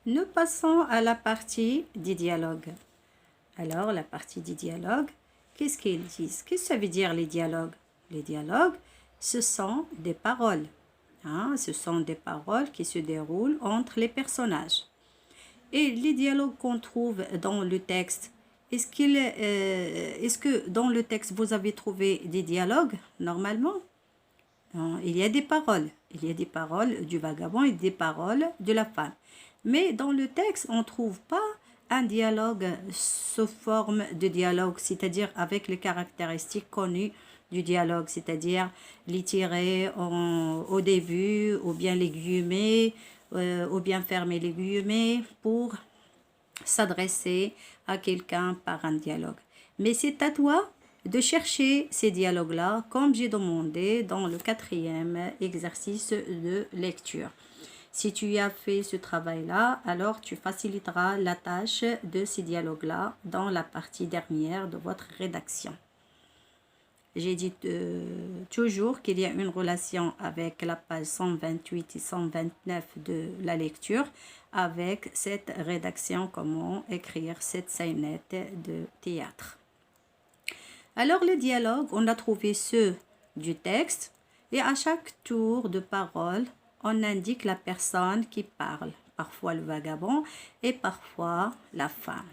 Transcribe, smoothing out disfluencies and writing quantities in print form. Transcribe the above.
Nous passons à la partie des dialogues. Alors, la partie des dialogues, qu'est-ce qu'ils disent? Qu'est-ce que ça veut dire les dialogues? Les dialogues, ce sont des paroles. Ce sont des paroles qui se déroulent entre les personnages. Et les dialogues qu'on trouve dans le texte, est-ce que dans le texte, vous avez trouvé des dialogues normalement? Il y a des paroles. Il y a des paroles du vagabond et des paroles de la femme. Mais dans le texte, on ne trouve pas un dialogue sous forme de dialogue, c'est-à-dire avec les caractéristiques connues du dialogue, c'est-à-dire les tirets au début, ou bien les guillemets, ou bien fermer les guillemets pour s'adresser à quelqu'un par un dialogue. Mais c'est à toi de chercher ces dialogues-là, comme j'ai demandé dans le 4e exercice de lecture. Si tu as fait ce travail-là, alors tu faciliteras la tâche de ces dialogues-là dans la partie dernière de votre rédaction. J'ai dit toujours qu'il y a une relation avec la page 128 et 129 de la lecture avec cette rédaction, comment écrire cette scénette de théâtre. Alors les dialogues, on a trouvé ceux du texte et à chaque tour de parole, on indique la personne qui parle, parfois le vagabond et parfois la femme.